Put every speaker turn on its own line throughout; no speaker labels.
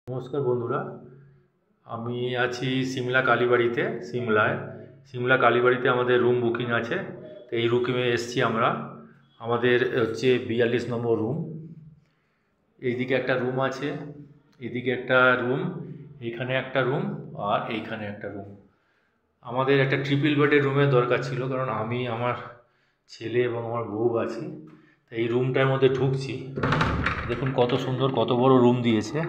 নমস্কার বন্ধুরা, আমি আছি সিমলা কালীবাড়িতে। সিমলা কালীবাড়িতে আমাদের রুম বুকিং আছে। তো এই রুমে এসছি আমরা। আমাদের হচ্ছে 42 নম্বর রুম। এইদিকে একটা রুম আছে, এদিকে একটা রুম, এইখানে একটা রুম, আর এইখানে একটা রুম। আমাদের একটা ট্রিপল বেডের রুমের দরকার ছিল, কারণ আমি, আমার ছেলে এবং আমার বউ আছি। তো এই রুমটার মধ্যে ঢুকছি, দেখুন কত সুন্দর, কত বড় রুম দিয়েছে।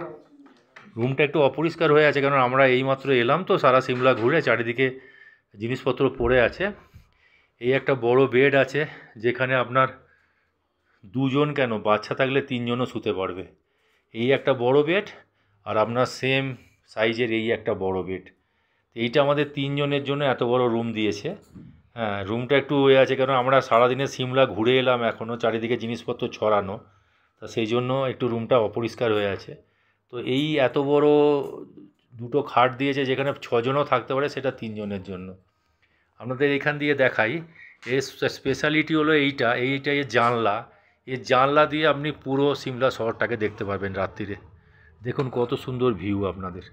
রুমটা একটু অপরিষ্কার হয়ে আছে, কারণ আমরা এইমাত্র এলাম তো সারা সিমলা ঘুরে, চারিদিকে জিনিসপত্র পড়ে আছে। এই একটা বড় বেড আছে, যেখানে আপনার দুজন কেন, বাচ্চা থাকলে তিনজনও শুতে পারবে। এই একটা বড় বেড, আর আপনার সেম সাইজের এই একটা বড় বেড। এইটা আমাদের তিনজনের জন্য এত বড় রুম দিয়েছে। হ্যাঁ, রুমটা একটু আছে, কারণ আমরা সারাদিনে সিমলা ঘুরে এলাম, এখনও চারিদিকে জিনিসপত্র ছড়ানো, তা সেই জন্য একটু রুমটা অপরিষ্কার হয়ে আছে। তো এই এত বড় দুটো খাট দিয়েছে, যেখানে ছজনও থাকতে পারে, সেটা তিনজনের জন্য। আপনাদের এখান দিয়ে দেখাই, এর স্পেশালিটি হলো এইটা এর জানলা। এর জানলা দিয়ে আপনি পুরো সিমলা শহরটাকে দেখতে পারবেন রাত্রিরে। দেখুন কত সুন্দর ভিউ আপনাদের।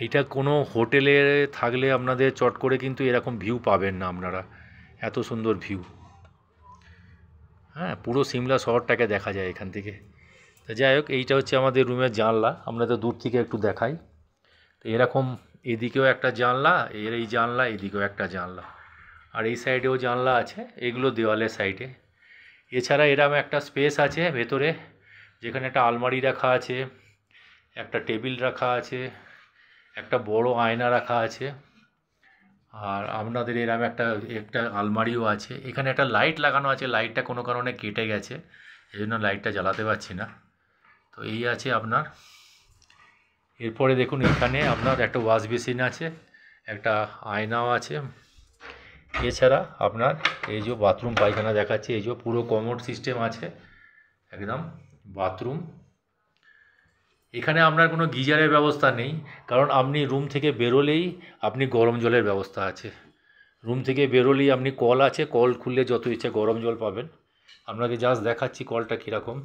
এটা কোনো হোটেলে থাকলে আপনাদের চট করে কিন্তু এরকম ভিউ পাবেন না আপনারা, এত সুন্দর ভিউ। হ্যাঁ, পুরো সিমলা শহরটাকে দেখা যায় এখান থেকে। তো যাই হোক, এইটা হচ্ছে আমাদের রুমের জানলা, আমরা তো দূর থেকে একটু দেখাই। তো এরকম এদিকেও একটা জানলা, এই জানলা, এদিকেও একটা জানলা, আর এই সাইডেও জানলা আছে, এগুলো দেওয়ালের সাইডে। এছাড়া এরকম একটা স্পেস আছে ভেতরে, যেখানে একটা আলমারি রাখা আছে, একটা টেবিল রাখা আছে, একটা বড় আয়না রাখা আছে, আর আপনাদের এরকম একটা একটা আলমারিও আছে। এখানে একটা লাইট লাগানো আছে, লাইটটা কোনো কারণে কেটে গেছে, এই জন্য লাইটটা জ্বালাতে পারছি না। তো এই আছে আপনার। এরপরে দেখুন, এখানে আপনার একটা ওয়াশ বেসিন আছে, একটা আয়নাও আছে। এছাড়া আপনার এই যে বাথরুম পায়খানা দেখাচ্ছে, এই যে পুরো কমোড সিস্টেম আছে একদম বাথরুম। এখানে আপনার কোনো গিজারের ব্যবস্থা নেই, কারণ আপনি রুম থেকে বেরোলেই আপনি গরম জলের ব্যবস্থা আছে। রুম থেকে বেরোলেই আপনি কল আছে, কল খুললে যত ইচ্ছে গরম জল পাবেন। আপনাকে জাস্ট দেখাচ্ছি কলটা কীরকম।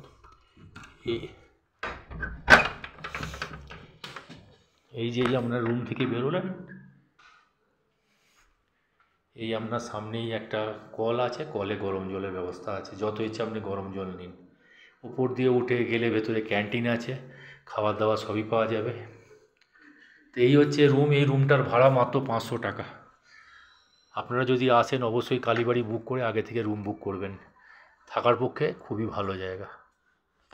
এই যে আপনার রুম থেকে বেরোলেন, এই আপনার সামনেই একটা কল আছে, কলে গরম জলের ব্যবস্থা আছে, যত ইচ্ছে আপনি গরম জল নিন। উপর দিয়ে উঠে গেলে ভেতরে ক্যান্টিন আছে, খাবার দাবার সবই পাওয়া যাবে। তো এই হচ্ছে রুম। এই রুমটার ভাড়া মাত্র 500 টাকা। আপনারা যদি আসেন, অবশ্যই কালীবাড়ি বুক করে আগে থেকে রুম বুক করবেন, থাকার পক্ষে খুবই ভালো জায়গা।